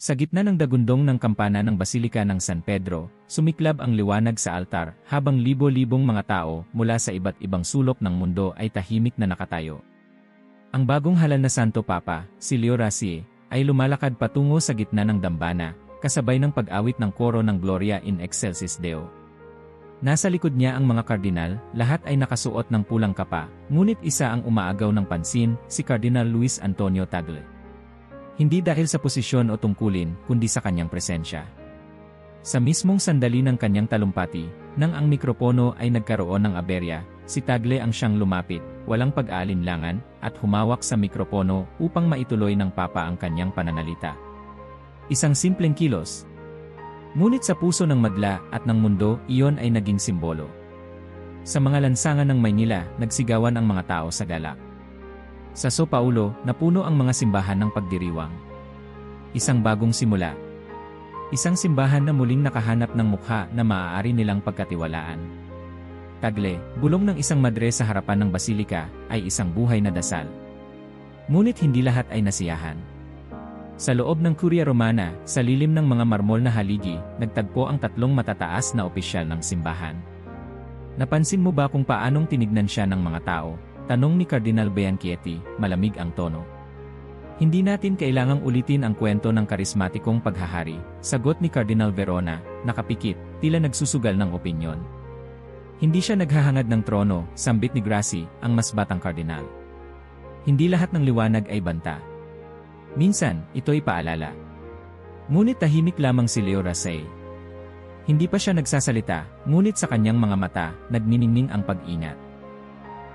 Sa gitna ng dagundong ng kampana ng Basilika ng San Pedro, sumiklab ang liwanag sa altar habang libo-libong mga tao mula sa iba't ibang sulok ng mundo ay tahimik na nakatayo. Ang bagong halal na Santo Papa, si Leo Racie, ay lumalakad patungo sa gitna ng dambana, kasabay ng pag-awit ng koro ng Gloria in Excelsis Deo. Nasa likod niya ang mga kardinal, lahat ay nakasuot ng pulang kapa, ngunit isa ang umaagaw ng pansin, si Cardinal Luis Antonio Tagle. Hindi dahil sa posisyon o tungkulin, kundi sa kanyang presensya. Sa mismong sandali ng kanyang talumpati, nang ang mikropono ay nagkaroon ng aberya, si Tagle ang siyang lumapit, walang pag-aalinlangan, at humawak sa mikropono upang maituloy ng Papa ang kanyang pananalita. Isang simpleng kilos. Ngunit sa puso ng madla at ng mundo, iyon ay naging simbolo. Sa mga lansangan ng Maynila, nagsigawan ang mga tao sa galak. Sa São Paulo, napuno ang mga simbahan ng pagdiriwang. Isang bagong simula. Isang simbahan na muling nakahanap ng mukha na maaari nilang pagkatiwalaan. Tagle, bulong ng isang madre sa harapan ng basilika, ay isang buhay na dasal. Ngunit hindi lahat ay nasiyahan. Sa loob ng Curia Romana, sa lilim ng mga marmol na haligi, nagtagpo ang tatlong matataas na opisyal ng simbahan. Napansin mo ba kung paanong tinignan siya ng mga tao? Tanong ni Cardinal Bianchietti, malamig ang tono. Hindi natin kailangang ulitin ang kwento ng karismatikong paghahari, sagot ni Cardinal Verona, nakapikit, tila nagsusugal ng opinyon. Hindi siya naghahangad ng trono, sambit ni Grassi, ang mas batang kardinal. Hindi lahat ng liwanag ay banta. Minsan, ito'y paalala. Ngunit tahimik lamang si Leo Racie. Hindi pa siya nagsasalita, ngunit sa kanyang mga mata, nagniningning ang pag-ingat.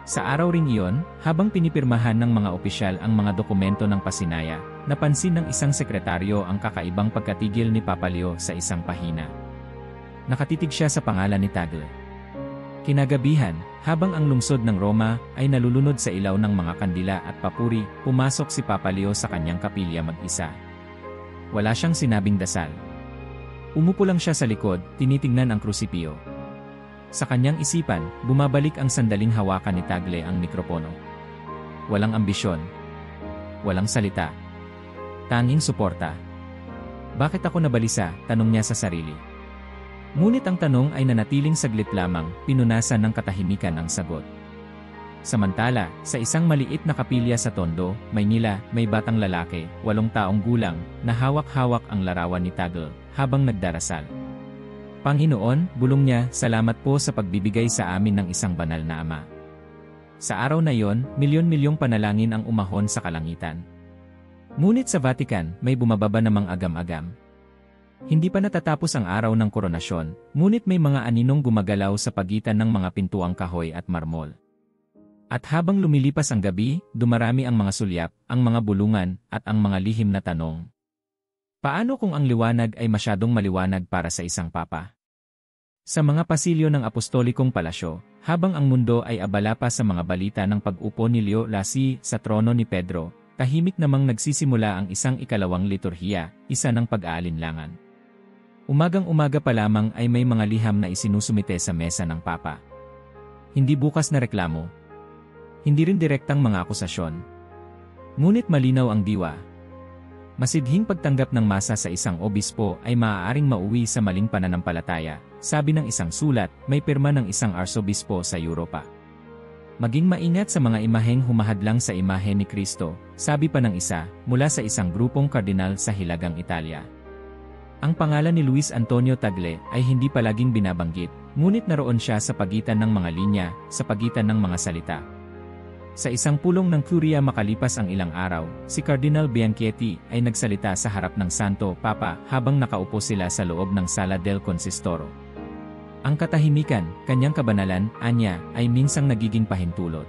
Sa araw ring iyon, habang pinipirmahan ng mga opisyal ang mga dokumento ng pasinaya, napansin ng isang sekretaryo ang kakaibang pagkatigil ni Papa Leo sa isang pahina. Nakatitig siya sa pangalan ni Tagle. Kinagabihan, habang ang lungsod ng Roma ay nalulunod sa ilaw ng mga kandila at papuri, pumasok si Papa Leo sa kanyang kapilya mag-isa. Wala siyang sinabing dasal. Umupo lang siya sa likod, tinitingnan ang krusipyo. Sa kanyang isipan, bumabalik ang sandaling hawakan ni Tagle ang mikropono. Walang ambisyon. Walang salita. Tanging suporta. Bakit ako nabalisa? Tanong niya sa sarili. Ngunit ang tanong ay nanatiling saglit lamang, pinunasan ng katahimikan ang sagot. Samantala, sa isang maliit na kapilya sa Tondo, Maynila, may batang lalaki, 8 taong gulang, na hawak-hawak ang larawan ni Tagle, habang nagdarasal. Panginoon, bulong niya, salamat po sa pagbibigay sa amin ng isang banal na ama. Sa araw na iyon, milyon-milyong panalangin ang umahon sa kalangitan. Ngunit sa Vatican, may bumababa namang agam-agam. Hindi pa natatapos ang araw ng koronasyon, ngunit may mga aninong gumagalaw sa pagitan ng mga pintuang kahoy at marmol. At habang lumilipas ang gabi, dumarami ang mga sulyap, ang mga bulungan, at ang mga lihim na tanong. Paano kung ang liwanag ay masyadong maliwanag para sa isang papa? Sa mga pasilyo ng apostolikong palasyo, habang ang mundo ay abala pa sa mga balita ng pag-upo ni Leo Racie sa trono ni Pedro, tahimik namang nagsisimula ang isang ikalawang liturhiya, isa ng pag-aalinlangan. Umagang-umaga pa lamang ay may mga liham na isinusumite sa mesa ng papa. Hindi bukas na reklamo. Hindi rin direktang mga akusasyon. Ngunit malinaw ang diwa. Masidhing pagtanggap ng masa sa isang obispo ay maaaring mauwi sa maling pananampalataya, sabi ng isang sulat, may pirma ng isang arsobispo sa Europa. Maging maingat sa mga imaheng humahadlang sa imahe ni Kristo, sabi pa ng isa, mula sa isang grupong kardinal sa Hilagang Italia. Ang pangalan ni Luis Antonio Tagle ay hindi palaging binabanggit, ngunit naroon siya sa pagitan ng mga linya, sa pagitan ng mga salita. Sa isang pulong ng Curia makalipas ang ilang araw, si Cardinal Bianchietti ay nagsalita sa harap ng Santo Papa habang nakaupo sila sa loob ng Sala del Consistoro. Ang katahimikan, kanyang kabanalan, anya, ay minsang nagiging pahintulot.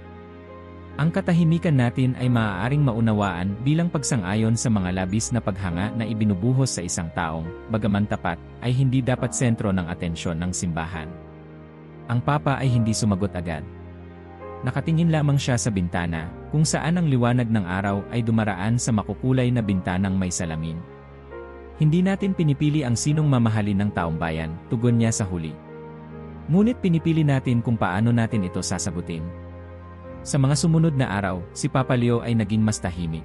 Ang katahimikan natin ay maaaring maunawaan bilang pagsang-ayon sa mga labis na paghanga na ibinubuhos sa isang taong, bagaman tapat, ay hindi dapat sentro ng atensyon ng simbahan. Ang Papa ay hindi sumagot agad. Nakatingin lamang siya sa bintana, kung saan ang liwanag ng araw ay dumaraan sa makukulay na bintanang may salamin. Hindi natin pinipili ang sinong mamahalin ng taong bayan, tugon niya sa huli. Ngunit pinipili natin kung paano natin ito sasagutin. Sa mga sumunod na araw, si Papa Leo ay naging mas tahimik.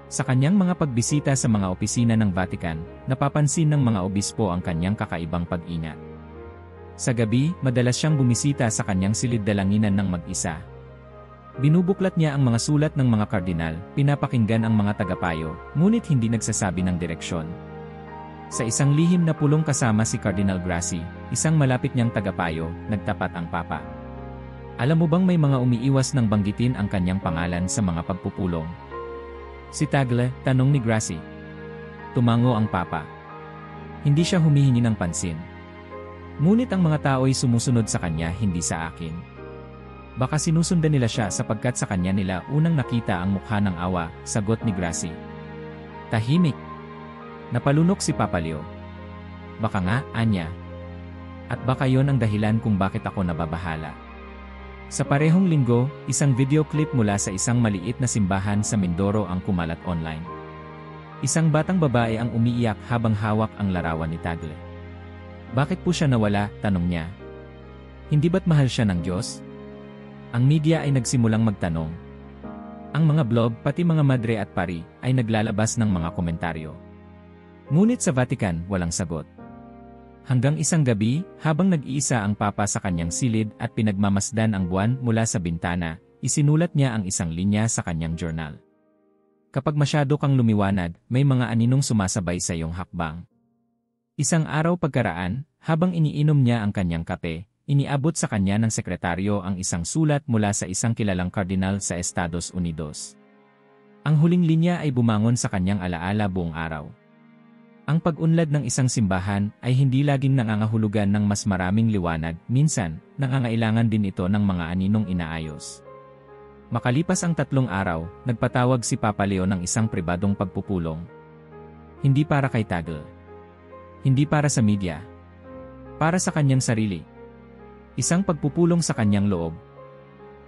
Sa kanyang mga pagbisita sa mga opisina ng Vatican, napapansin ng mga obispo ang kanyang kakaibang pag-ingat. Sa gabi, madalas siyang bumisita sa kanyang silid-dalanginan ng mag-isa. Binubuklat niya ang mga sulat ng mga kardinal, pinapakinggan ang mga tagapayo, ngunit hindi nagsasabi ng direksyon. Sa isang lihim na pulong kasama si Cardinal Grassi, isang malapit niyang tagapayo, nagtapat ang Papa. Alam mo bang may mga umiiwas nang banggitin ang kanyang pangalan sa mga pagpupulong? Si Tagle, tanong ni Grassi. Tumango ang Papa. Hindi siya humihingi ng pansin. Ngunit ang mga tao ay sumusunod sa kanya, hindi sa akin. Baka sinusundan nila siya sapagkat sa kanya nila unang nakita ang mukha ng awa, sagot ni Grassi. Tahimik. Napalunok si Papa Leo. Baka nga, anya. At baka yon ang dahilan kung bakit ako nababahala. Sa parehong linggo, isang video clip mula sa isang maliit na simbahan sa Mindoro ang kumalat online. Isang batang babae ang umiiyak habang hawak ang larawan ni Tagle. Bakit po siya nawala, tanong niya. Hindi ba't mahal siya ng Diyos? Ang media ay nagsimulang magtanong. Ang mga blog, pati mga madre at pari, ay naglalabas ng mga komentaryo. Ngunit sa Vatican, walang sagot. Hanggang isang gabi, habang nag-iisa ang Papa sa kanyang silid at pinagmamasdan ang buwan mula sa bintana, isinulat niya ang isang linya sa kanyang journal. Kapag masyado kang lumiwanag, may mga aninong sumasabay sa iyong hakbang. Isang araw pagkaraan, habang iniinom niya ang kanyang kape, iniabot sa kanya ng sekretaryo ang isang sulat mula sa isang kilalang kardinal sa Estados Unidos. Ang huling linya ay bumangon sa kanyang alaala buong araw. Ang pag-unlad ng isang simbahan ay hindi laging nangangahulugan ng mas maraming liwanag, minsan, nangangailangan din ito ng mga aninong inaayos. Makalipas ang 3 araw, nagpatawag si Papa Leo ng isang pribadong pagpupulong. Hindi para kay Tagle. Hindi para sa media. Para sa kanyang sarili. Isang pagpupulong sa kanyang loob.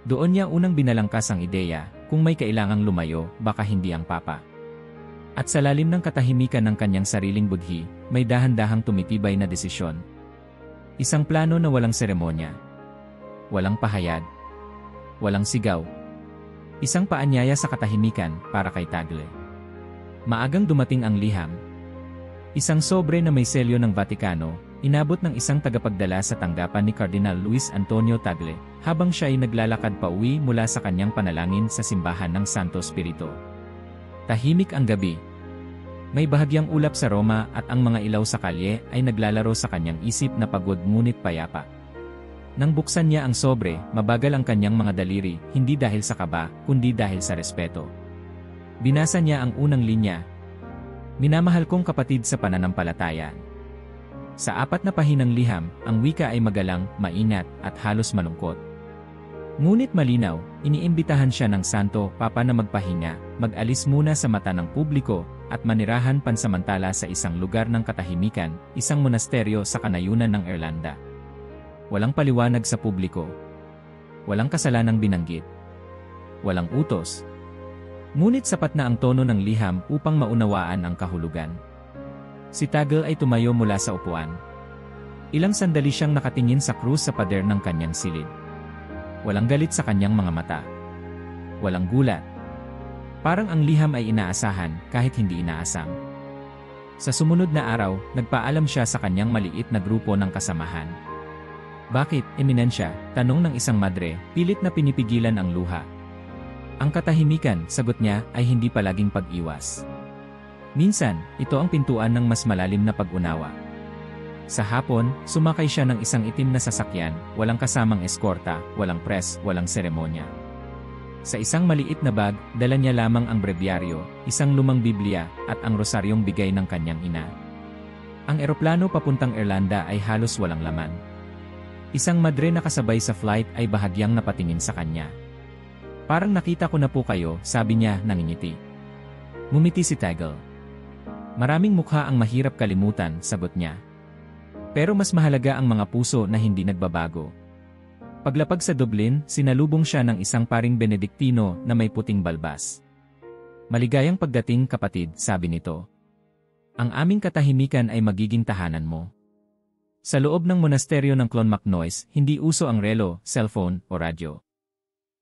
Doon niya unang binalangkas ang ideya, kung may kailangang lumayo, baka hindi ang Papa. At sa lalim ng katahimikan ng kanyang sariling budhi, may dahan-dahang tumitibay na desisyon. Isang plano na walang seremonya. Walang pahayag. Walang sigaw. Isang paanyaya sa katahimikan para kay Tagle. Maagang dumating ang liham. Isang sobre na may selyo ng Vatikano, inabot ng isang tagapagdala sa tanggapan ni Cardinal Luis Antonio Tagle, habang siya ay naglalakad pa uwi mula sa kanyang panalangin sa simbahan ng Santo Espiritu. Tahimik ang gabi. May bahagyang ulap sa Roma at ang mga ilaw sa kalye ay naglalaro sa kanyang isip na pagod ngunit payapa. Nang buksan niya ang sobre, mabagal ang kanyang mga daliri, hindi dahil sa kaba, kundi dahil sa respeto. Binasa niya ang unang linya. Minamahal kong kapatid sa pananampalataya. Sa 4 na pahinang liham, ang wika ay magalang, maingat, at halos malungkot. Ngunit malinaw, iniimbitahan siya ng Santo Papa na magpahinga, mag-alis muna sa mata ng publiko, at manirahan pansamantala sa isang lugar ng katahimikan, isang monasteryo sa kanayunan ng Irlanda. Walang paliwanag sa publiko. Walang kasalanang binanggit. Walang utos. Ngunit sapat na ang tono ng liham upang maunawaan ang kahulugan. Si Tagle ay tumayo mula sa upuan. Ilang sandali siyang nakatingin sa krus sa pader ng kanyang silid. Walang galit sa kanyang mga mata. Walang gulat. Parang ang liham ay inaasahan kahit hindi inaasam. Sa sumunod na araw, nagpaalam siya sa kanyang maliit na grupo ng kasamahan. Bakit, Eminensya? Tanong ng isang madre, pilit na pinipigilan ang luha. Ang katahimikan, sagot niya, ay hindi palaging pag-iwas. Minsan, ito ang pintuan ng mas malalim na pag-unawa. Sa hapon, sumakay siya ng isang itim na sasakyan, walang kasamang eskorta, walang press, walang seremonya. Sa isang maliit na bag, dala niya lamang ang brebyaryo, isang lumang Biblia, at ang rosaryong bigay ng kanyang ina. Ang eroplano papuntang Irlanda ay halos walang laman. Isang madre na kasabay sa flight ay bahagyang napatingin sa kanya. Parang nakita ko na po kayo, sabi niya, nangingiti. Ngumiti si Tagle. Maraming mukha ang mahirap kalimutan, sagot niya. Pero mas mahalaga ang mga puso na hindi nagbabago. Paglapag sa Dublin, sinalubong siya ng isang paring Benediktino na may puting balbas. Maligayang pagdating, kapatid, sabi nito. Ang aming katahimikan ay magiging tahanan mo. Sa loob ng monasteryo ng Clonmacnoise, hindi uso ang relo, cellphone, o radyo.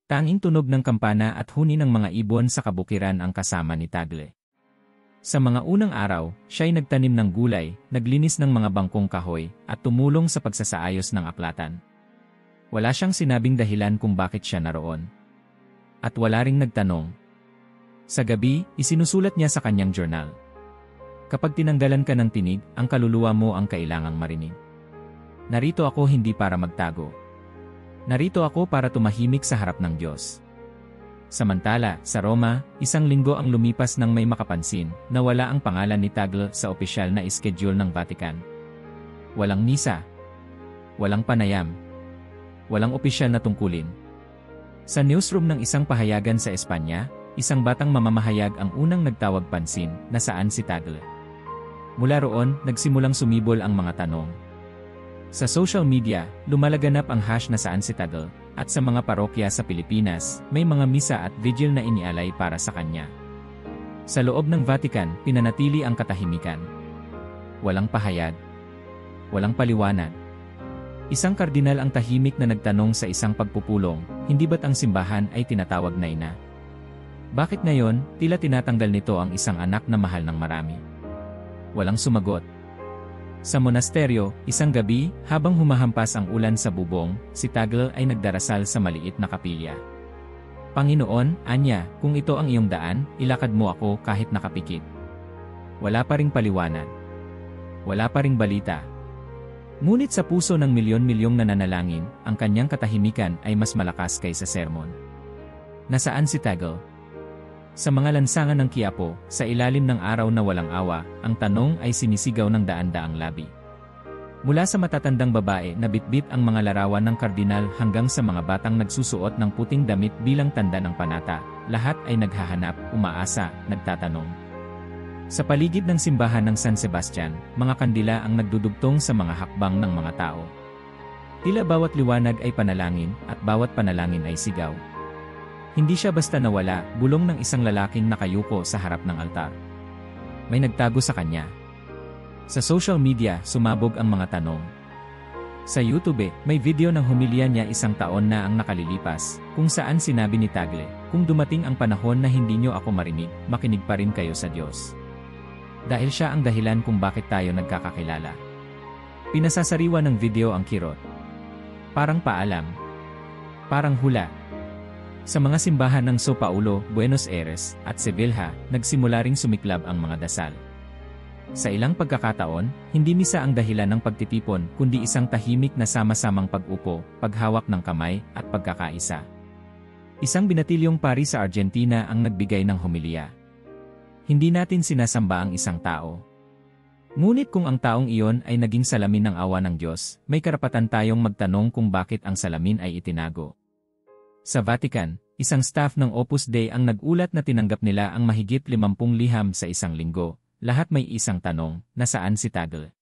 Tanging tunog ng kampana at huni ng mga ibon sa kabukiran ang kasama ni Tagle. Sa mga unang araw, siya'y nagtanim ng gulay, naglinis ng mga bangkong kahoy, at tumulong sa pagsasaayos ng aklatan. Wala siyang sinabing dahilan kung bakit siya naroon. At wala ring nagtanong. Sa gabi, isinusulat niya sa kanyang journal. Kapag tinanggalan ka ng tinig, ang kaluluwa mo ang kailangang marinig. Narito ako hindi para magtago. Narito ako para tumahimik sa harap ng Diyos. Samantala, sa Roma, isang linggo ang lumipas nang may makapansin na wala ang pangalan ni Tagle sa opisyal na schedule ng Vatican. Walang misa. Walang panayam. Walang opisyal na tungkulin. Sa newsroom ng isang pahayagan sa Espanya, isang batang mamamahayag ang unang nagtawag pansin na saan si Tagle. Mula roon, nagsimulang sumibol ang mga tanong. Sa social media, lumalaganap ang hash na saan si Tagle, at sa mga parokya sa Pilipinas, may mga misa at vigil na inialay para sa kanya. Sa loob ng Vatican, pinanatili ang katahimikan. Walang pahayag. Walang paliwanag. Isang kardinal ang tahimik na nagtanong sa isang pagpupulong, hindi ba't ang simbahan ay tinatawag na ina? Bakit ngayon, tila tinatanggal nito ang isang anak na mahal ng marami? Walang sumagot. Sa monasteryo, isang gabi, habang humahampas ang ulan sa bubong, si Tagle ay nagdarasal sa maliit na kapilya. Panginoon, anya, kung ito ang iyong daan, ilakad mo ako kahit nakapikit. Wala pa ring paliwanag. Wala pa ring balita. Ngunit sa puso ng milyon-milyong nananalangin, ang kanyang katahimikan ay mas malakas kaysa sermon. Nasaan si Tagle? Sa mga lansangan ng Quiapo, sa ilalim ng araw na walang awa, ang tanong ay sinisigaw ng daan-daang labi. Mula sa matatandang babae na bitbit ang mga larawan ng kardinal hanggang sa mga batang nagsusuot ng puting damit bilang tanda ng panata, lahat ay naghahanap, umaasa, nagtatanong. Sa paligid ng simbahan ng San Sebastian, mga kandila ang nagdudugtong sa mga hakbang ng mga tao. Tila bawat liwanag ay panalangin, at bawat panalangin ay sigaw. Hindi siya basta nawala, bulong ng isang lalaking nakayuko sa harap ng altar. May nagtago sa kanya. Sa social media, sumabog ang mga tanong. Sa YouTube, may video ng humilya niya 1 taon na ang nakalilipas, kung saan sinabi ni Tagle, kung dumating ang panahon na hindi niyo ako marinig, makinig pa rin kayo sa Diyos. Dahil siya ang dahilan kung bakit tayo nagkakakilala. Pinasasariwa ng video ang kirot. Parang paalam. Parang hula. Sa mga simbahan ng São Paulo, Buenos Aires, at Sevilla, nagsimula ring sumiklab ang mga dasal. Sa ilang pagkakataon, hindi misa ang dahilan ng pagtitipon, kundi isang tahimik na sama-samang pag-upo, paghawak ng kamay, at pagkakaisa. Isang binatilyong pari sa Argentina ang nagbigay ng homilya. Hindi natin sinasamba ang isang tao. Ngunit kung ang taong iyon ay naging salamin ng awa ng Diyos, may karapatan tayong magtanong kung bakit ang salamin ay itinago. Sa Vatican, isang staff ng Opus Dei ang nagulat na tinanggap nila ang mahigit 50 liham sa isang linggo. Lahat may isang tanong, nasaan si Tagle?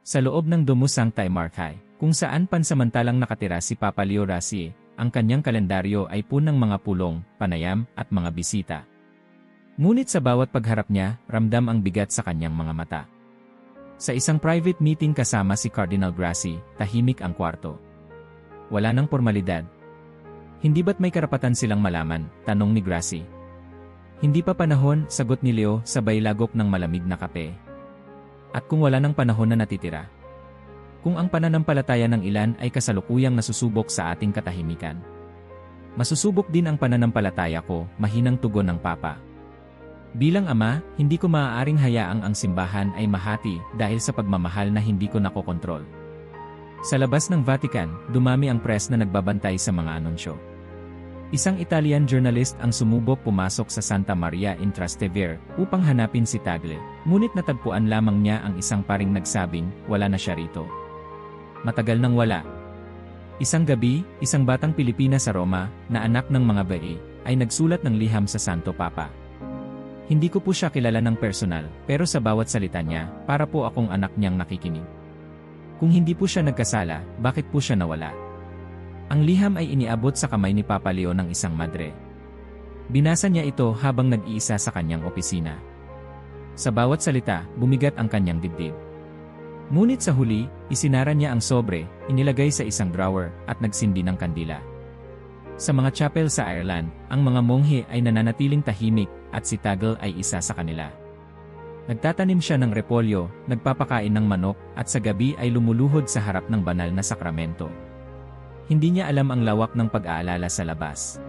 Sa loob ng Domus Sanctae Marcae, kung saan pansamantalang nakatira si Papa Leo XIII, ang kanyang kalendaryo ay punang mga pulong, panayam, at mga bisita. Ngunit sa bawat pagharap niya, ramdam ang bigat sa kanyang mga mata. Sa isang private meeting kasama si Cardinal Grassi, tahimik ang kwarto. Wala nang formalidad. Hindi ba't may karapatan silang malaman? Tanong ni Grassi. Hindi pa panahon, sagot ni Leo, sabay lagok ng malamig na kape. At kung wala ng panahon na natitira? Kung ang pananampalataya ng ilan ay kasalukuyang nasusubok sa ating katahimikan. Masusubok din ang pananampalataya ko, mahinang tugon ng Papa. Bilang ama, hindi ko maaaring hayaang ang simbahan ay mahati dahil sa pagmamahal na hindi ko nakokontrol. Sa labas ng Vatican, dumami ang press na nagbabantay sa mga anunsyo. Isang Italian journalist ang sumubok pumasok sa Santa Maria in Trastevere upang hanapin si Tagle, ngunit natagpuan lamang niya ang isang paring nagsabing, wala na siya rito. Matagal nang wala. Isang gabi, isang batang Pilipina sa Roma, na anak ng mga bae, ay nagsulat ng liham sa Santo Papa. Hindi ko po siya kilala ng personal, pero sa bawat salita niya, para po akong anak niyang nakikinig. Kung hindi po siya nagkasala, bakit po siya nawala? Ang liham ay iniabot sa kamay ni Papa Leo ng isang madre. Binasa niya ito habang nag-iisa sa kanyang opisina. Sa bawat salita, bumigat ang kanyang dibdib. Ngunit sa huli, isinara niya ang sobre, inilagay sa isang drawer, at nagsindi ng kandila. Sa mga chapel sa Ireland, ang mga monghe ay nananatiling tahimik at si Tagle ay isa sa kanila. Nagtatanim siya ng repolyo, nagpapakain ng manok at sa gabi ay lumuluhod sa harap ng banal na sakramento. Hindi niya alam ang lawak ng pag-aalala sa labas.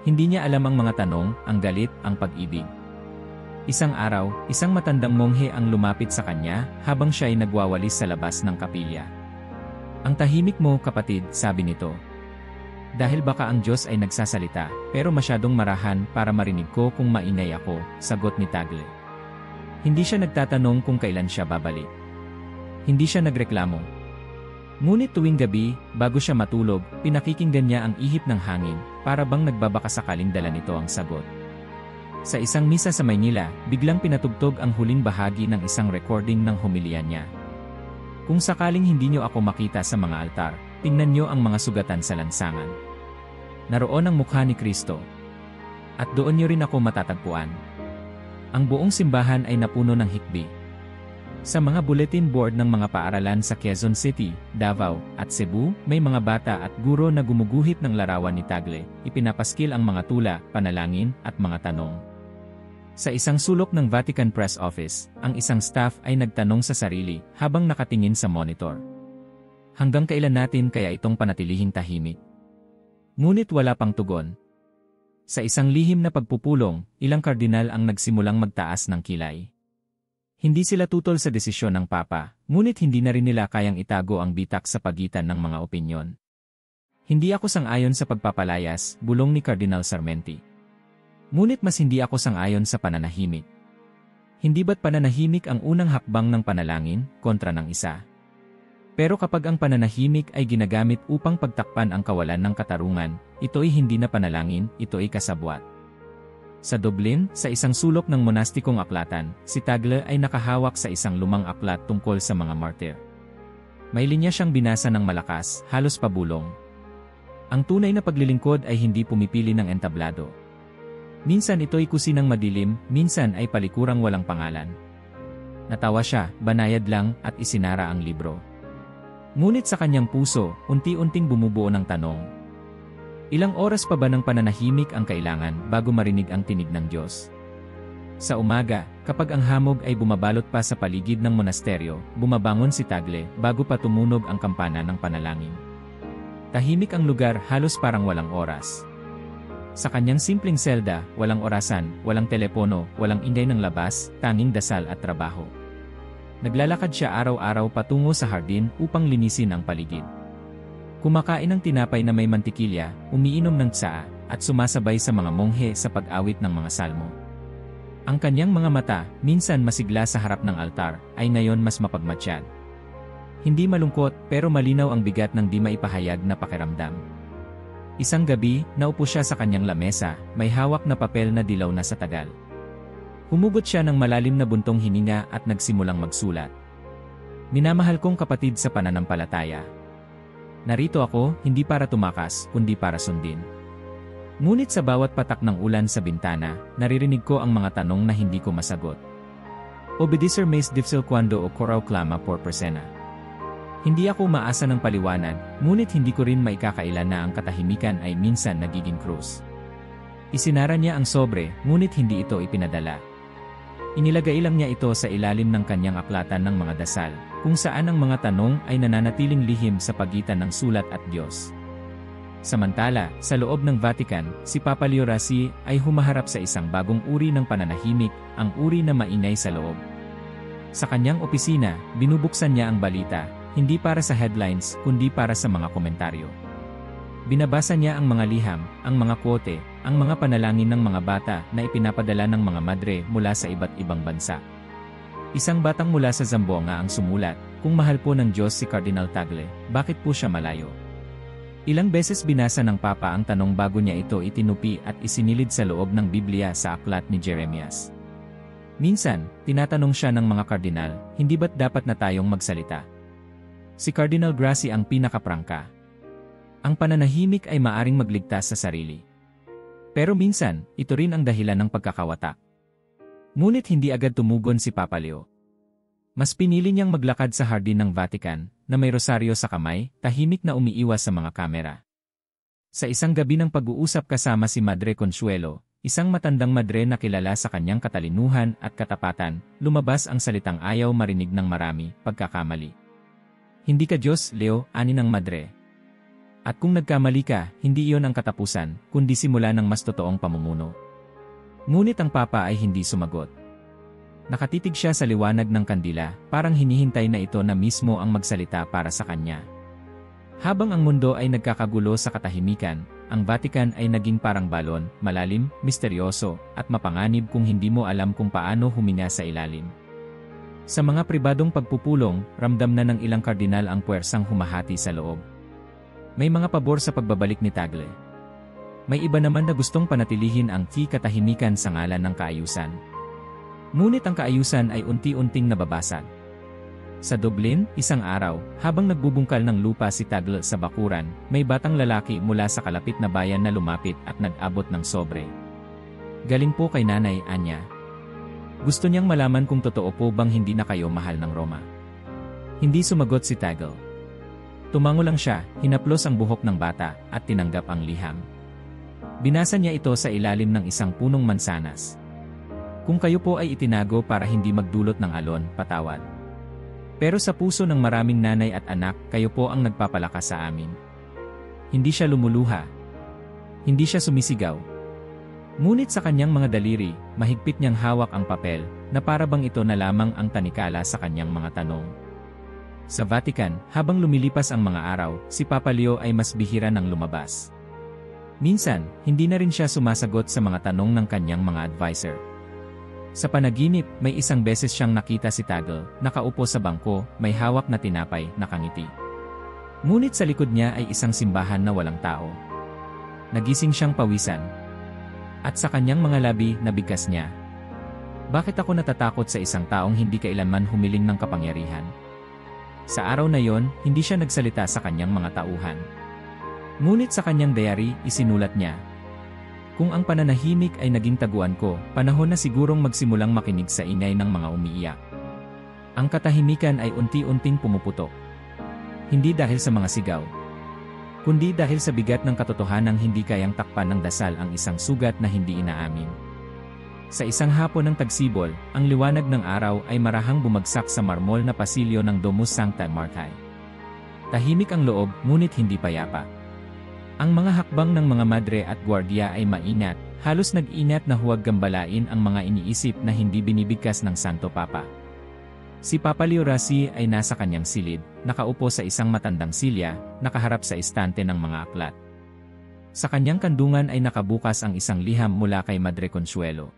Hindi niya alam ang mga tanong, ang galit, ang pag-ibig. Isang araw, isang matandang monghe ang lumapit sa kanya habang siya ay nagwawalis sa labas ng kapilya. Ang tahimik mo, kapatid, sabi nito. Dahil baka ang Diyos ay nagsasalita, pero masyadong marahan para marinig ko kung maingay ako, sagot ni Tagle. Hindi siya nagtatanong kung kailan siya babalik. Hindi siya nagreklamo. Ngunit tuwing gabi, bago siya matulog, pinakikinggan niya ang ihip ng hangin, para bang nagbabakasakaling dala nito ang sagot. Sa isang misa sa Maynila, biglang pinatugtog ang huling bahagi ng isang recording ng homilya niya. Kung sakaling hindi niyo ako makita sa mga altar, tingnan niyo ang mga sugatan sa lansangan. Naroon ang mukha ni Kristo. At doon niyo rin ako matatagpuan. Ang buong simbahan ay napuno ng hikbi. Sa mga bulletin board ng mga paaralan sa Quezon City, Davao, at Cebu, may mga bata at guro na gumuguhit ng larawan ni Tagle, ipinapaskil ang mga tula, panalangin, at mga tanong. Sa isang sulok ng Vatican Press Office, ang isang staff ay nagtanong sa sarili habang nakatingin sa monitor. Hanggang kailan natin kaya itong panatilihing tahimik? Ngunit wala pang tugon. Sa isang lihim na pagpupulong, ilang kardinal ang nagsimulang magtaas ng kilay. Hindi sila tutol sa desisyon ng Papa, ngunit hindi na rin nila kayang itago ang bitak sa pagitan ng mga opinyon. Hindi ako sang-ayon sa pagpapalayas, bulong ni Cardinal Sarmenti. Ngunit mas hindi ako sang-ayon sa pananahimik. Hindi ba't pananahimik ang unang hakbang ng panalangin, kontra ng isa? Pero kapag ang pananahimik ay ginagamit upang pagtakpan ang kawalan ng katarungan, ito'y hindi na panalangin, ito'y kasabwat. Sa Dublin, sa isang sulok ng monastikong aklatan, si Tagle ay nakahawak sa isang lumang aklat tungkol sa mga martir. May linya siyang binasa ng malakas, halos pabulong. Ang tunay na paglilingkod ay hindi pumipili ng entablado. Minsan ito'y kusinang madilim, minsan ay palikurang walang pangalan. Natawa siya, banayad lang, at isinara ang libro. Ngunit sa kanyang puso, unti-unting bumubuo ng tanong. Ilang oras pa ba ng pananahimik ang kailangan bago marinig ang tinig ng Diyos? Sa umaga, kapag ang hamog ay bumabalot pa sa paligid ng monasteryo, bumabangon si Tagle bago pa tumunog ang kampana ng panalangin. Tahimik ang lugar, halos parang walang oras. Sa kanyang simpleng selda, walang orasan, walang telepono, walang ingay ng labas, tanging dasal at trabaho. Naglalakad siya araw-araw patungo sa hardin upang linisin ang paligid. Kumakain ng tinapay na may mantikilya, umiinom ng tsaa, at sumasabay sa mga monghe sa pag-awit ng mga salmo. Ang kanyang mga mata, minsan masigla sa harap ng altar, ay ngayon mas mapagmatsyag. Hindi malungkot, pero malinaw ang bigat ng di maipahayag na pakiramdam. Isang gabi, naupo siya sa kanyang lamesa, may hawak na papel na dilaw na sa tagal. Humugot siya ng malalim na buntong hininga at nagsimulang magsulat. Minamahal kong kapatid sa pananampalataya. Narito ako, hindi para tumakas, kundi para sundin. Ngunit sa bawat patak ng ulan sa bintana, naririnig ko ang mga tanong na hindi ko masagot. Obedecer mais difícil cuando o corao clama por persona. Hindi ako maasa ng paliwanag, ngunit hindi ko rin maikakaila na ang katahimikan ay minsan nagiging krus. Isinara niya ang sobre, ngunit hindi ito ipinadala. Inilagay lang niya ito sa ilalim ng kanyang aklatan ng mga dasal, kung saan ang mga tanong ay nananatiling lihim sa pagitan ng sulat at Diyos. Samantala, sa loob ng Vatican, si Papa Leo XVI ay humaharap sa isang bagong uri ng pananahimik, ang uri na maingay sa loob. Sa kanyang opisina, binubuksan niya ang balita, hindi para sa headlines, kundi para sa mga komentaryo. Binabasa niya ang mga liham, ang mga quote, ang mga panalangin ng mga bata na ipinapadala ng mga madre mula sa iba't ibang bansa. Isang batang mula sa Zamboanga ang sumulat, kung mahal po ng Diyos si Cardinal Tagle, bakit po siya malayo? Ilang beses binasa ng Papa ang tanong bago niya ito itinupi at isinilid sa loob ng Biblia sa aklat ni Jeremias. Minsan, tinatanong siya ng mga kardinal, hindi ba't dapat na tayong magsalita? Si Cardinal Grassi ang pinakaprangka. Ang pananahimik ay maaring magligtas sa sarili. Pero minsan, ito rin ang dahilan ng pagkakawatak. Ngunit hindi agad tumugon si Papa Leo. Mas pinili niyang maglakad sa hardin ng Vatican, na may rosaryo sa kamay, tahimik na umiiwas sa mga kamera. Sa isang gabi ng pag-uusap kasama si Madre Consuelo, isang matandang madre na kilala sa kanyang katalinuhan at katapatan, lumabas ang salitang ayaw marinig ng marami, pagkakamali. Hindi ka Diyos, Leo, ani ng madre. At kung nagkamali ka, hindi iyon ang katapusan, kundi simula ng mas totoong pamumuno. Ngunit ang papa ay hindi sumagot. Nakatitig siya sa liwanag ng kandila, parang hinihintay na ito na mismo ang magsalita para sa kanya. Habang ang mundo ay nagkakagulo sa katahimikan, ang Vatican ay naging parang balon, malalim, misteryoso, at mapanganib kung hindi mo alam kung paano huminga sa ilalim. Sa mga pribadong pagpupulong, ramdam na ng ilang kardinal ang puwersang humahati sa loob. May mga pabor sa pagbabalik ni Tagle. May iba naman na gustong panatilihin ang katahimikan sa ngalan ng kaayusan. Ngunit ang kaayusan ay unti-unting nababasag. Sa Dublin, isang araw, habang nagbubungkal ng lupa si Tagle sa bakuran, may batang lalaki mula sa kalapit na bayan na lumapit at nag-abot ng sobre. Galing po kay Nanay Anya. Gusto niyang malaman kung totoo po bang hindi na kayo mahal ng Roma. Hindi sumagot si Tagle. Tumango lang siya, hinaplos ang buhok ng bata, at tinanggap ang liham. Binasa niya ito sa ilalim ng isang punong mansanas. Kung kayo po ay itinago para hindi magdulot ng alon, patawad. Pero sa puso ng maraming nanay at anak, kayo po ang nagpapalakas sa amin. Hindi siya lumuluha. Hindi siya sumisigaw. Ngunit sa kanyang mga daliri, mahigpit niyang hawak ang papel, na para bang ito na lamang ang tanikala sa kanyang mga tanong. Sa Vatican, habang lumilipas ang mga araw, si Papa Leo ay mas bihira nang lumabas. Minsan, hindi na rin siya sumasagot sa mga tanong ng kanyang mga advisor. Sa panaginip, may isang beses siyang nakita si Tagle, nakaupo sa bangko, may hawak na tinapay, nakangiti. Ngunit sa likod niya ay isang simbahan na walang tao. Nagising siyang pawisan. At sa kanyang mga labi, nabigkas niya. Bakit ako natatakot sa isang taong hindi kailanman humiling ng kapangyarihan? Sa araw na yon, hindi siya nagsalita sa kanyang mga tauhan. Ngunit sa kanyang diary, isinulat niya, kung ang pananahimik ay naging taguan ko, panahon na sigurong magsimulang makinig sa ingay ng mga umiiyak. Ang katahimikan ay unti-unting pumuputok. Hindi dahil sa mga sigaw, kundi dahil sa bigat ng katotohanang hindi kayang takpan ng dasal ang isang sugat na hindi inaamin. Sa isang hapon ng tagsibol, ang liwanag ng araw ay marahang bumagsak sa marmol na pasilyo ng Domus Sancta Marthae. Tahimik ang loob, ngunit hindi payapa. Ang mga hakbang ng mga madre at gwardiya ay maingat, halos nag-inat na huwag gambalain ang mga iniisip na hindi binibigkas ng Santo Papa. Si Papa Leo Rassi ay nasa kanyang silid, nakaupo sa isang matandang silya, nakaharap sa estante ng mga aklat. Sa kanyang kandungan ay nakabukas ang isang liham mula kay Madre Consuelo.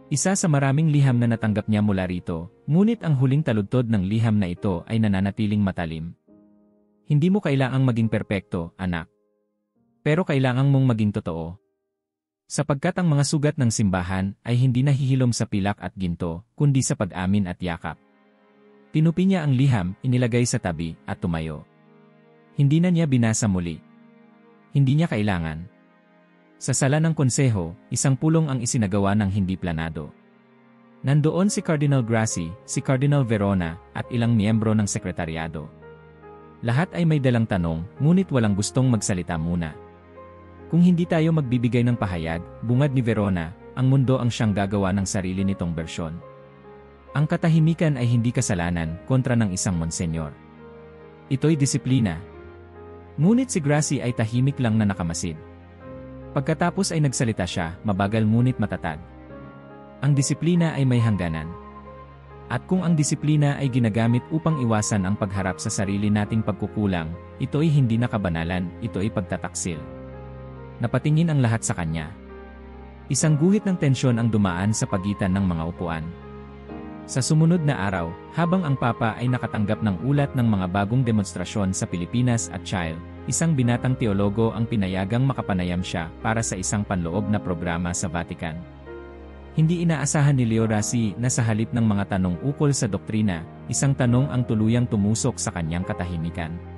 Isa sa maraming liham na natanggap niya mula rito, ngunit ang huling taludtod ng liham na ito ay nananatiling matalim. Hindi mo kailangang maging perpekto, anak. Pero kailangang mong maging totoo. Sapagkat ang mga sugat ng simbahan ay hindi nahihilom sa pilak at ginto, kundi sa pag-amin at yakap. Tinupi niya ang liham, inilagay sa tabi, at tumayo. Hindi na niya binasa muli. Hindi niya kailangan. Sa sala ng konseho, isang pulong ang isinagawa ng hindi planado. Nandoon si Cardinal Grassi, si Cardinal Verona, at ilang miyembro ng sekretariado. Lahat ay may dalang tanong, ngunit walang gustong magsalita muna. Kung hindi tayo magbibigay ng pahayag, bungad ni Verona, ang mundo ang siyang gagawa ng sarili nitong bersyon. Ang katahimikan ay hindi kasalanan, kontra ng isang monsenyor. Ito'y disiplina. Ngunit si Grassi ay tahimik lang na nakamasid. Pagkatapos ay nagsalita siya, mabagal ngunit matatag. Ang disiplina ay may hangganan. At kung ang disiplina ay ginagamit upang iwasan ang pagharap sa sarili nating pagkukulang, ito'y hindi na kabanalan, ito'y pagtataksil. Napatingin ang lahat sa kanya. Isang guhit ng tensyon ang dumaan sa pagitan ng mga upuan. Sa sumunod na araw, habang ang Papa ay nakatanggap ng ulat ng mga bagong demonstrasyon sa Pilipinas at Chile, isang binatang teologo ang pinayagang makapanayam siya para sa isang panloob na programa sa Vatican. Hindi inaasahan ni Leo Rassi na sa halip ng mga tanong ukol sa doktrina, isang tanong ang tuluyang tumusok sa kanyang katahimikan.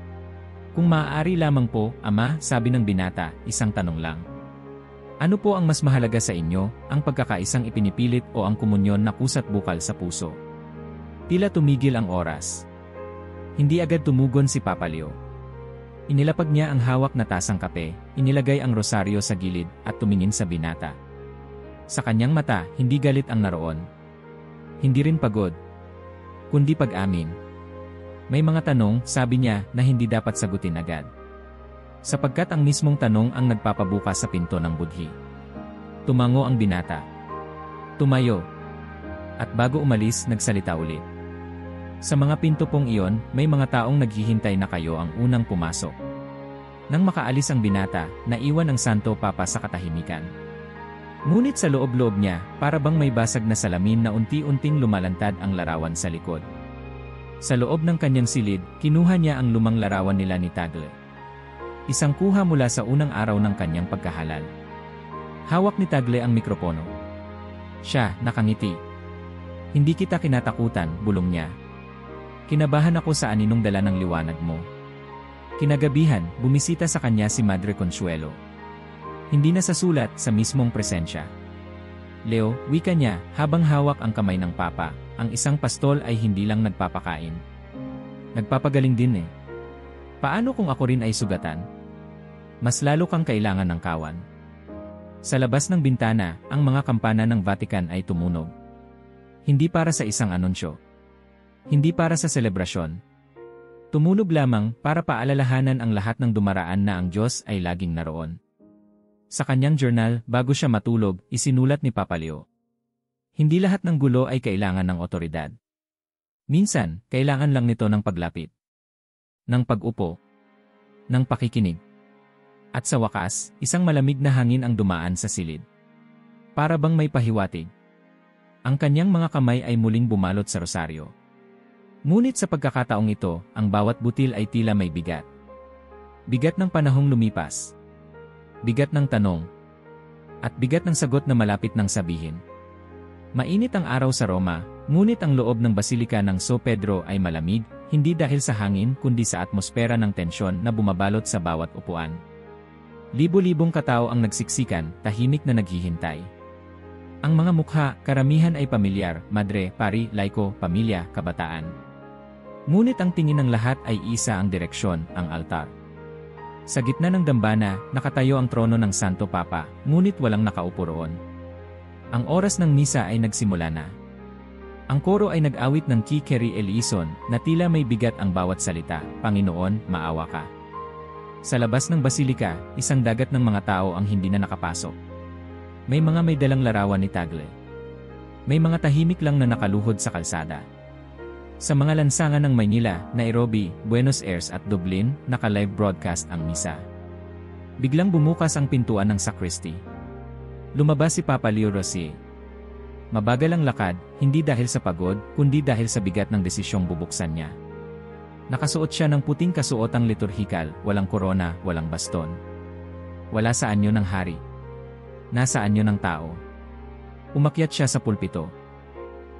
Kung maaari lamang po, Ama, sabi ng binata, isang tanong lang. Ano po ang mas mahalaga sa inyo, ang pagkakaisang ipinipilit o ang komunyon na pusa't bukal sa puso? Tila tumigil ang oras. Hindi agad tumugon si Papa Leo. Inilapag niya ang hawak na tasang kape, inilagay ang rosaryo sa gilid at tumingin sa binata. Sa kanyang mata, hindi galit ang naroon. Hindi rin pagod, kundi pag-amin. May mga tanong, sabi niya, na hindi dapat sagutin agad. Sapagkat ang mismong tanong ang nagpapabukas sa pinto ng budhi. Tumango ang binata. Tumayo. At bago umalis, nagsalita ulit. Sa mga pinto pong iyon, may mga taong naghihintay na kayo ang unang pumasok. Nang makaalis ang binata, naiwan ang Santo Papa sa katahimikan. Ngunit sa loob-loob niya, para bang may basag na salamin na unti-unting lumalantad ang larawan sa likod. Sa loob ng kanyang silid, kinuha niya ang lumang larawan nila ni Tagle. Isang kuha mula sa unang araw ng kanyang pagkahalal. Hawak ni Tagle ang mikropono. Siya, nakangiti. Hindi kita kinatakutan, bulong niya. Kinabahan ako sa aninong dala ng liwanag mo. Kinagabihan, bumisita sa kanya si Madre Consuelo. Hindi na sa sulat, sa mismong presensya. Leo, wika niya, habang hawak ang kamay ng Papa, ang isang pastol ay hindi lang nagpapakain. Nagpapagaling din eh. Paano kung ako rin ay sugatan? Mas lalo kang kailangan ng kawan. Sa labas ng bintana, ang mga kampana ng Vatican ay tumunog. Hindi para sa isang anunsyo. Hindi para sa selebrasyon. Tumunog lamang para paalalahanan ang lahat ng dumaraan na ang Diyos ay laging naroon. Sa kanyang journal, bago siya matulog, isinulat ni Papa Leo. Hindi lahat ng gulo ay kailangan ng otoridad. Minsan, kailangan lang nito ng paglapit. Ng pag-upo. Ng pakikinig. At sa wakas, isang malamig na hangin ang dumaan sa silid. Para bang may pahiwatig. Ang kanyang mga kamay ay muling bumalot sa rosaryo. Ngunit sa pagkakataong ito, ang bawat butil ay tila may bigat. Bigat ng panahong lumipas. Bigat ng tanong. At bigat ng sagot na malapit ng sabihin. Mainit ang araw sa Roma, ngunit ang loob ng Basilika ng São Pedro ay malamig, hindi dahil sa hangin kundi sa atmosfera ng tensyon na bumabalot sa bawat upuan. Libo-libong katao ang nagsiksikan, tahimik na naghihintay. Ang mga mukha, karamihan ay pamilyar, madre, pari, laiko, pamilya, kabataan. Ngunit ang tingin ng lahat ay isa ang direksyon, ang altar. Sa gitna ng dambana, nakatayo ang trono ng Santo Papa, ngunit walang nakaupo roon. Ang oras ng misa ay nagsimula na. Ang koro ay nag-awit ng Kikeri Eleison, na tila may bigat ang bawat salita, Panginoon, maawa ka. Sa labas ng basilika, isang dagat ng mga tao ang hindi na nakapasok. May mga may dalang larawan ni Tagle. May mga tahimik lang na nakaluhod sa kalsada. Sa mga lansangan ng Maynila, Nairobi, Buenos Aires at Dublin, naka-live broadcast ang misa. Biglang bumukas ang pintuan ng sacristy. Lumabas si Papa Leo Rossi. Mabagal ang lakad, hindi dahil sa pagod, kundi dahil sa bigat ng desisyong bubuksan niya. Nakasuot siya ng puting kasuotang liturhikal, walang korona, walang baston. Wala sa anyo ng hari. Nasa anyo ng tao. Umakyat siya sa pulpito.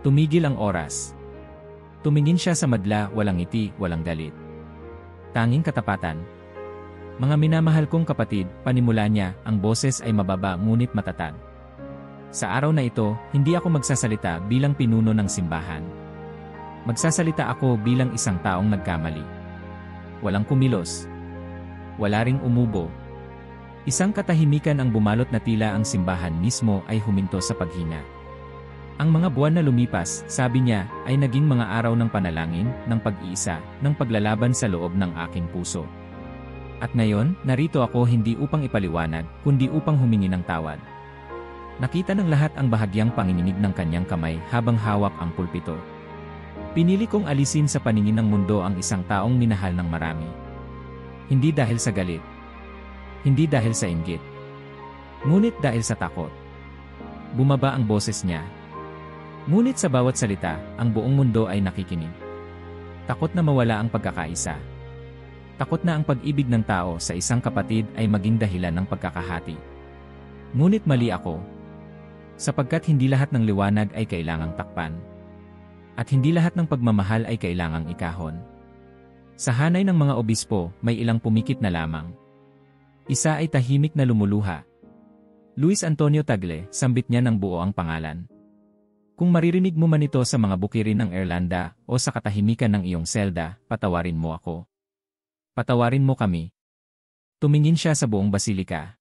Tumigil ang oras. Tumingin siya sa madla, walang ngiti, walang galit. Tanging katapatan. Mga minamahal kong kapatid, panimula niya, ang boses ay mababa ngunit matatag. Sa araw na ito, hindi ako magsasalita bilang pinuno ng simbahan. Magsasalita ako bilang isang taong nagkamali. Walang kumilos. Wala ring umubo. Isang katahimikan ang bumalot na tila ang simbahan mismo ay huminto sa paghina. Ang mga buwan na lumipas, sabi niya, ay naging mga araw ng panalangin, ng pag-iisa, ng paglalaban sa loob ng aking puso. At ngayon, narito ako hindi upang ipaliwanag, kundi upang humingi ng tawad. Nakita ng lahat ang bahagyang panginginig ng kanyang kamay habang hawak ang pulpito. Pinili kong alisin sa paningin ng mundo ang isang taong minahal ng marami. Hindi dahil sa galit. Hindi dahil sa inggit. Ngunit dahil sa takot. Bumaba ang boses niya. Ngunit sa bawat salita, ang buong mundo ay nakikinig. Takot na mawala ang pagkakaisa. Takot na ang pag-ibig ng tao sa isang kapatid ay maging dahilan ng pagkakahati. Ngunit mali ako. Sapagkat hindi lahat ng liwanag ay kailangang takpan. At hindi lahat ng pagmamahal ay kailangang ikahon. Sa hanay ng mga obispo, may ilang pumikit na lamang. Isa ay tahimik na lumuluha. Luis Antonio Tagle, sambit niya ng buo ang pangalan. Kung maririnig mo man ito sa mga bukirin ng Irlanda o sa katahimikan ng iyong selda, patawarin mo ako. Patawarin mo kami. Tumingin siya sa buong basilika.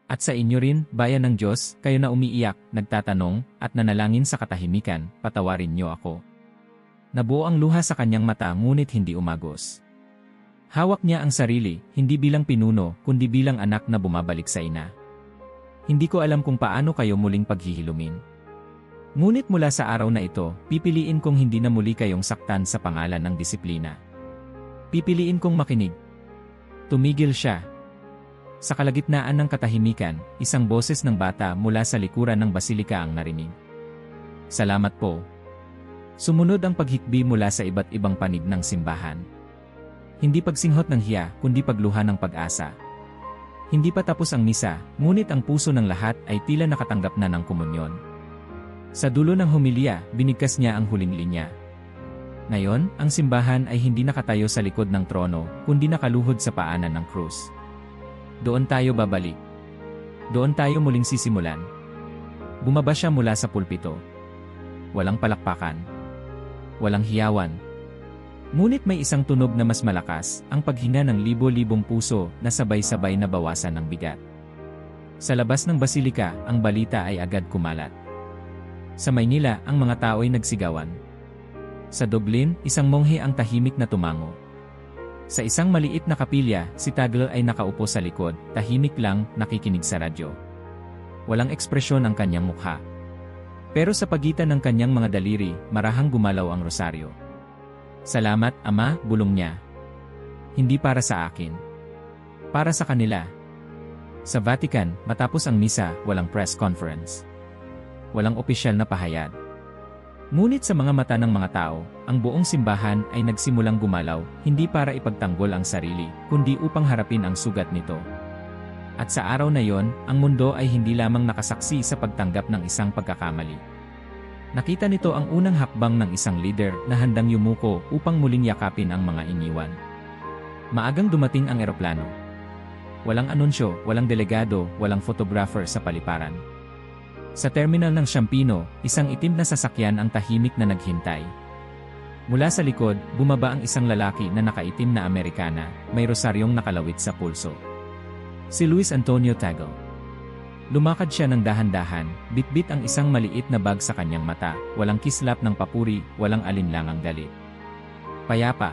At sa inyo rin, bayan ng Diyos, kayo na umiiyak, nagtatanong, at nanalangin sa katahimikan, patawarin niyo ako. Nabuo ang luha sa kanyang mata ngunit hindi umagos. Hawak niya ang sarili, hindi bilang pinuno, kundi bilang anak na bumabalik sa ina. Hindi ko alam kung paano kayo muling paghihilumin. Ngunit mula sa araw na ito, pipiliin kong hindi na muli kayong saktan sa pangalan ng disiplina. Pipiliin kong makinig. Tumigil siya. Sa kalagitnaan ng katahimikan, isang boses ng bata mula sa likuran ng basilika ang narinig. Salamat po. Sumunod ang paghikbi mula sa iba't ibang panig ng simbahan. Hindi pagsinghot ng hiya, kundi pagluha ng pag-asa. Hindi pa tapos ang misa, ngunit ang puso ng lahat ay tila nakatanggap na ng komunyon. Sa dulo ng homilya, binigkas niya ang huling linya. Ngayon, ang simbahan ay hindi nakatayo sa likod ng trono, kundi nakaluhod sa paanan ng krus. Doon tayo babalik. Doon tayo muling sisimulan. Bumaba siya mula sa pulpito. Walang palakpakan. Walang hiyawan. Ngunit may isang tunog na mas malakas, ang paghinga ng libo-libong puso na sabay-sabay na bawasan ng bigat. Sa labas ng basilika, ang balita ay agad kumalat. Sa Maynila, ang mga tao ay nagsigawan. Sa Dublin, isang monghe ang tahimik na tumango. Sa isang maliit na kapilya, si Tagle ay nakaupo sa likod, tahimik lang, nakikinig sa radyo. Walang ekspresyon ang kanyang mukha. Pero sa pagitan ng kanyang mga daliri, marahang gumalaw ang rosaryo. Salamat, Ama, bulong niya. Hindi para sa akin. Para sa kanila. Sa Vatican, matapos ang misa, walang press conference. Walang opisyal na pahayag. Ngunit sa mga mata ng mga tao, ang buong simbahan ay nagsimulang gumalaw, hindi para ipagtanggol ang sarili, kundi upang harapin ang sugat nito. At sa araw na yon, ang mundo ay hindi lamang nakasaksi sa pagtanggap ng isang pagkakamali. Nakita nito ang unang hakbang ng isang leader na handang yumuko upang muling yakapin ang mga iniwan. Maagang dumating ang eroplano. Walang anunsyo, walang delegado, walang photographer sa paliparan. Sa terminal ng Ciampino, isang itim na sasakyan ang tahimik na naghintay. Mula sa likod, bumaba ang isang lalaki na nakaitim na Amerikana, may rosaryong nakalawit sa pulso. Si Luis Antonio Tagle. Lumakad siya ng dahan-dahan, bitbit ang isang maliit na bag sa kanyang mata, walang kislap ng papuri, walang alinlangang galit. Payapa.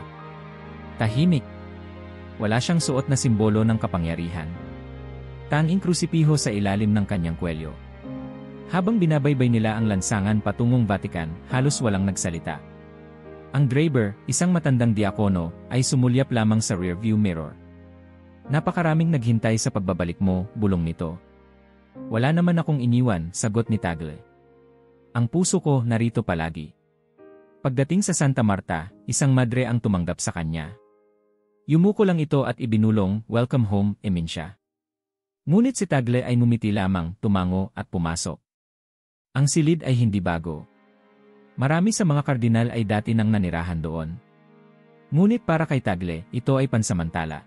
Tahimik. Wala siyang suot na simbolo ng kapangyarihan. Tanging krusipiho sa ilalim ng kanyang kwelyo. Habang binabaybay nila ang lansangan patungong Vatican, halos walang nagsalita. Ang driver, isang matandang diakono, ay sumulyap lamang sa rearview mirror. Napakaraming naghintay sa pagbabalik mo, bulong nito. Wala naman akong iniwan, sagot ni Tagle. Ang puso ko narito palagi. Pagdating sa Santa Marta, isang madre ang tumanggap sa kanya. Yumuko lang ito at ibinulong, welcome home, Emincia. Ngunit si Tagle ay ngumiti lamang, tumango at pumasok. Ang silid ay hindi bago. Marami sa mga kardinal ay dati nang nanirahan doon. Ngunit para kay Tagle, ito ay pansamantala.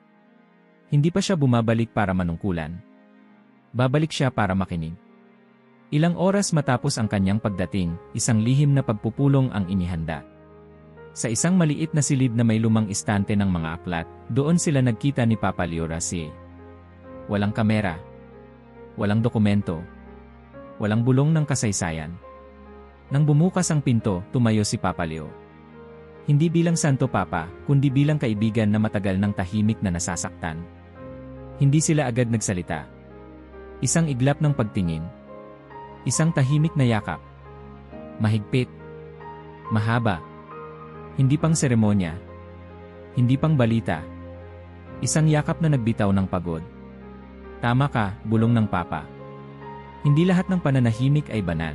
Hindi pa siya bumabalik para manungkulan. Babalik siya para makinig. Ilang oras matapos ang kanyang pagdating, isang lihim na pagpupulong ang inihanda. Sa isang maliit na silid na may lumang istante ng mga aklat, doon sila nagkita ni Papa Leo XVI. Walang kamera. Walang dokumento. Walang bulong ng kasaysayan. Nang bumukas ang pinto, tumayo si Papa Leo. Hindi bilang Santo Papa, kundi bilang kaibigan na matagal ng tahimik na nasasaktan. Hindi sila agad nagsalita. Isang iglap ng pagtingin. Isang tahimik na yakap. Mahigpit. Mahaba. Hindi pang seremonya. Hindi pang balita. Isang yakap na nagbitaw ng pagod. Tama ka, bulong ng Papa. Hindi lahat ng pananahimik ay banal.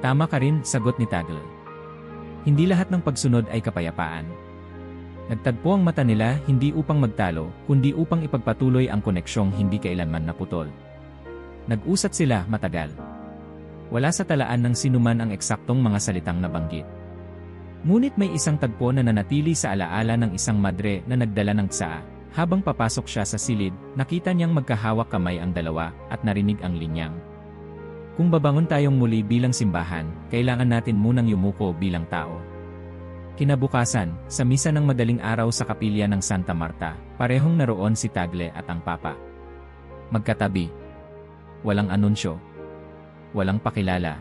Tama ka rin, sagot ni Tagle. Hindi lahat ng pagsunod ay kapayapaan. Nagtagpo ang mata nila hindi upang magtalo, kundi upang ipagpatuloy ang koneksyong hindi kailanman naputol. Nag-usat sila matagal. Wala sa talaan ng sinuman ang eksaktong mga salitang nabanggit. Ngunit may isang tagpo na nanatili sa alaala ng isang madre na nagdala ng tsaa. Habang papasok siya sa silid, nakita niyang magkahawak kamay ang dalawa at narinig ang linyang. Kung babangon tayong muli bilang simbahan, kailangan natin munang yumuko bilang tao. Kinabukasan, sa misa ng madaling araw sa kapilya ng Santa Marta, parehong naroon si Tagle at ang Papa. Magkatabi. Walang anunsyo. Walang pakilala.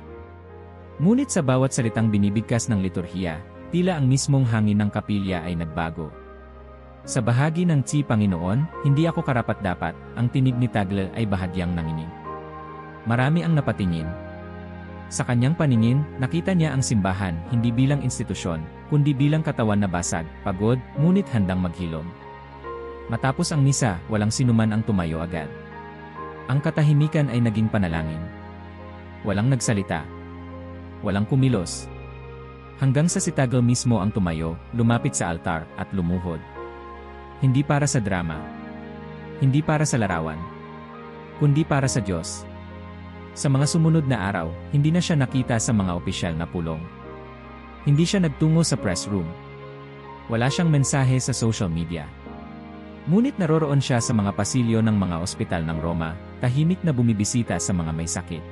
Ngunit sa bawat salitang binibigkas ng liturhiya, tila ang mismong hangin ng kapilya ay nagbago. Sa bahagi ng "Tsi Panginoon, hindi ako karapat-dapat," ang tinig ni Tagle ay bahagyang nanginig. Marami ang napatingin. Sa kanyang paningin, nakita niya ang simbahan hindi bilang institusyon, kundi bilang katawan na basag, pagod, ngunit handang maghilom. Matapos ang misa, walang sinuman ang tumayo agad. Ang katahimikan ay naging panalangin. Walang nagsalita. Walang kumilos. Hanggang sa si Tagle mismo ang tumayo, lumapit sa altar, at lumuhod. Hindi para sa drama. Hindi para sa larawan. Kundi para sa Diyos. Sa mga sumunod na araw, hindi na siya nakita sa mga opisyal na pulong. Hindi siya nagtungo sa press room. Wala siyang mensahe sa social media. Ngunit naroroon siya sa mga pasilyo ng mga ospital ng Roma, tahimik na bumibisita sa mga may sakit.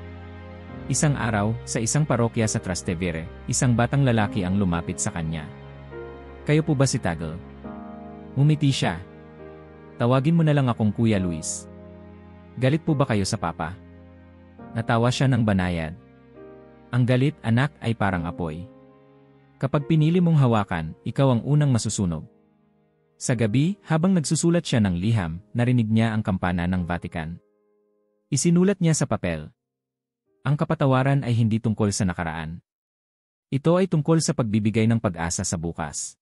Isang araw, sa isang parokya sa Trastevere, isang batang lalaki ang lumapit sa kanya. "Kayo po ba si Tagle?" Ngumiti siya. "Tawagin mo na lang akong Kuya Luis." "Galit po ba kayo sa Papa?" Natawa siya ng banayad. "Ang galit, anak, ay parang apoy. Kapag pinili mong hawakan, ikaw ang unang masusunog." Sa gabi, habang nagsusulat siya ng liham, narinig niya ang kampana ng Vatican. Isinulat niya sa papel. Ang kapatawaran ay hindi tungkol sa nakaraan. Ito ay tungkol sa pagbibigay ng pag-asa sa bukas.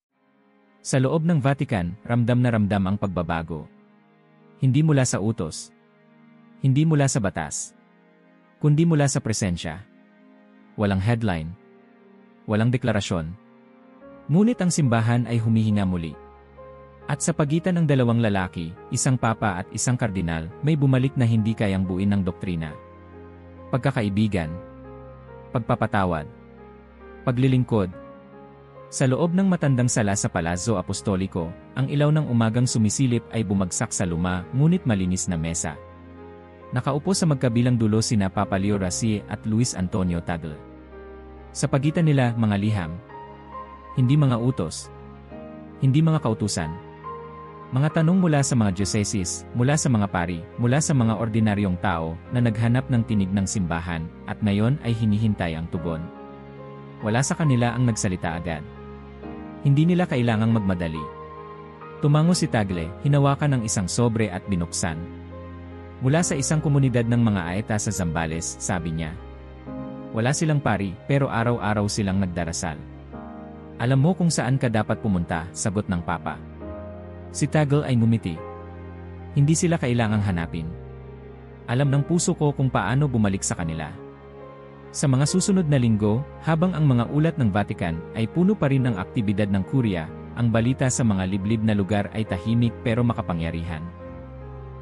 Sa loob ng Vatican, ramdam na ramdam ang pagbabago. Hindi mula sa utos. Hindi mula sa batas. Kundi mula sa presensya. Walang headline. Walang deklarasyon. Ngunit ang simbahan ay humihinga muli. At sa pagitan ng dalawang lalaki, isang papa at isang kardinal, may bumalik na hindi kayang buuin ng doktrina. Pagkakaibigan. Pagpapatawad. Paglilingkod. Sa loob ng matandang sala sa Palazzo Apostoliko, ang ilaw ng umagang sumisilip ay bumagsak sa luma ngunit malinis na mesa. Nakaupo sa magkabilang dulo sina Papa Leo Rassi at Luis Antonio Tagle. Sa pagitan nila, mga liham. Hindi mga utos. Hindi mga kautusan. Mga tanong mula sa mga dioceses, mula sa mga pari, mula sa mga ordinaryong tao na naghanap ng tinig ng simbahan at ngayon ay hinihintay ang tugon. Wala sa kanila ang nagsalita agad. Hindi nila kailangang magmadali. Tumango si Tagle, hinawakan ng isang sobre at binuksan. Mula sa isang komunidad ng mga aeta sa Zambales, sabi niya. Wala silang pari, pero araw-araw silang nagdarasal. Alam mo kung saan ka dapat pumunta, sagot ng Papa. Si Tagle ay ngumiti. Hindi sila kailangang hanapin. Alam ng puso ko kung paano bumalik sa kanila. Sa mga susunod na linggo, habang ang mga ulat ng Vatican ay puno pa rin ng aktibidad ng Kurya, ang balita sa mga liblib na lugar ay tahimik pero makapangyarihan.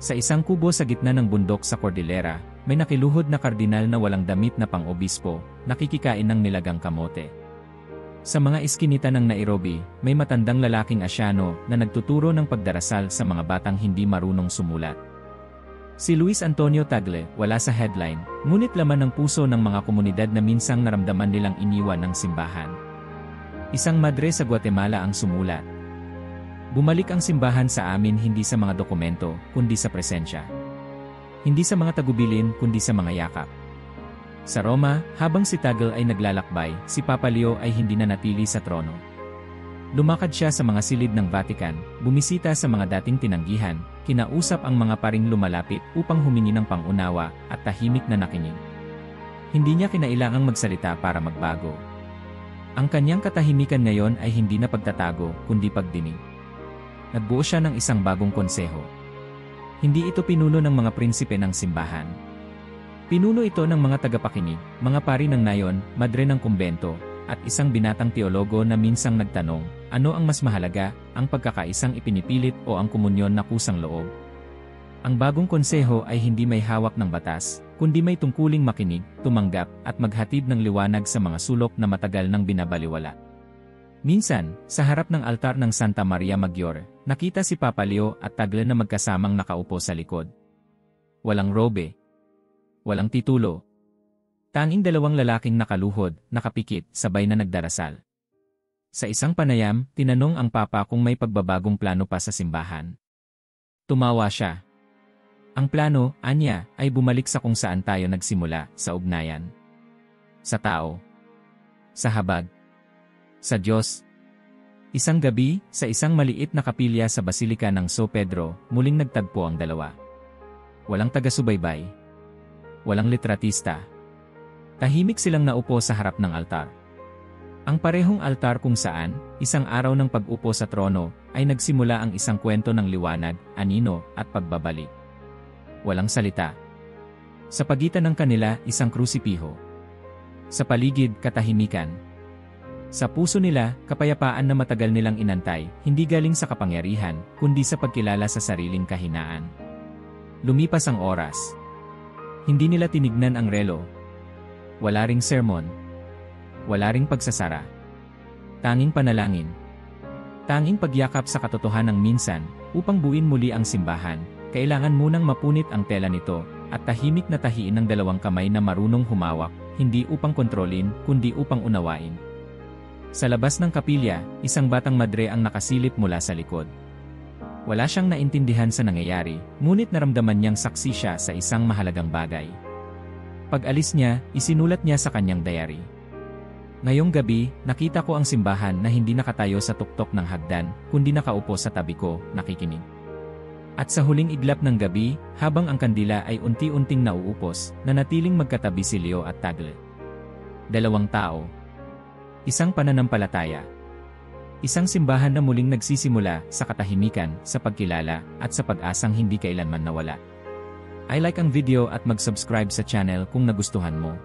Sa isang kubo sa gitna ng bundok sa Cordillera, may nakiluhod na kardinal na walang damit na pang-obispo, nakikikain ng nilagang kamote. Sa mga iskinita ng Nairobi, may matandang lalaking Asyano na nagtuturo ng pagdarasal sa mga batang hindi marunong sumulat. Si Luis Antonio Tagle, wala sa headline, ngunit laman ng puso ng mga komunidad na minsang naramdaman nilang iniwan ng simbahan. Isang madre sa Guatemala ang sumulat. Bumalik ang simbahan sa amin hindi sa mga dokumento, kundi sa presensya. Hindi sa mga tagubilin, kundi sa mga yakap. Sa Roma, habang si Tagle ay naglalakbay, si Papa Leo ay hindi na natili sa trono. Lumakad siya sa mga silid ng Vatican, bumisita sa mga dating tinanggihan, kinausap ang mga paring lumalapit upang humingi ng pangunawa at tahimik na nakinig. Hindi niya kinailangang magsalita para magbago. Ang kanyang katahimikan ngayon ay hindi na pagtatago, kundi pagdinig. Nagbuo siya ng isang bagong konseho. Hindi ito pinuno ng mga prinsipe ng simbahan. Pinuno ito ng mga tagapakinig, mga pari ng nayon, madre ng kumbento, at isang binatang teologo na minsang nagtanong, ano ang mas mahalaga, ang pagkakaisang ipinipilit o ang komunyon na kusang loob? Ang bagong konseho ay hindi may hawak ng batas, kundi may tungkuling makinig, tumanggap, at maghatid ng liwanag sa mga sulok na matagal nang binabaliwala. Minsan, sa harap ng altar ng Santa Maria Maggiore, nakita si Papa Leo at Tagle na magkasamang nakaupo sa likod. Walang robe. Walang titulo. Tanging dalawang lalaking nakaluhod, nakapikit, sabay na nagdarasal. Sa isang panayam, tinanong ang Papa kung may pagbabagong plano pa sa simbahan. Tumawa siya. Ang plano, anya, ay bumalik sa kung saan tayo nagsimula, sa ugnayan. Sa tao. Sa habag. Sa Diyos. Isang gabi, sa isang maliit na kapilya sa Basilika ng São Pedro, muling nagtagpo ang dalawa. Walang taga-subaybay. Walang litratista. Tahimik silang naupo sa harap ng altar. Ang parehong altar kung saan, isang araw ng pag-upo sa trono, ay nagsimula ang isang kwento ng liwanag, anino, at pagbabalik. Walang salita. Sa pagitan ng kanila, isang krusipiho. Sa paligid, katahimikan. Sa puso nila, kapayapaan na matagal nilang inantay, hindi galing sa kapangyarihan, kundi sa pagkilala sa sariling kahinaan. Lumipas ang oras. Hindi nila tinignan ang relo. Wala ring sermon. Wala ring pagsasara. Tanging panalangin. Tanging pagyakap sa katotohanang minsan, upang buuin muli ang simbahan, kailangan munang mapunit ang tela nito, at tahimik na tahiin ng dalawang kamay na marunong humawak, hindi upang kontrolin, kundi upang unawain. Sa labas ng kapilya, isang batang madre ang nakasilip mula sa likod. Wala siyang naintindihan sa nangyayari, ngunit naramdaman niyang saksi siya sa isang mahalagang bagay. Pag-alis niya, isinulat niya sa kanyang diary. Ngayong gabi, nakita ko ang simbahan na hindi nakatayo sa tuktok ng hagdan, kundi nakaupo sa tabi ko, nakikinig. At sa huling iglap ng gabi, habang ang kandila ay unti-unting nauupos, nanatiling magkatabi si Leo at Tagle. Dalawang tao. Isang pananampalataya. Isang simbahan na muling nagsisimula sa katahimikan, sa pagkilala, at sa pag-asang hindi kailanman nawala. I like ang video at mag-subscribe sa channel kung nagustuhan mo.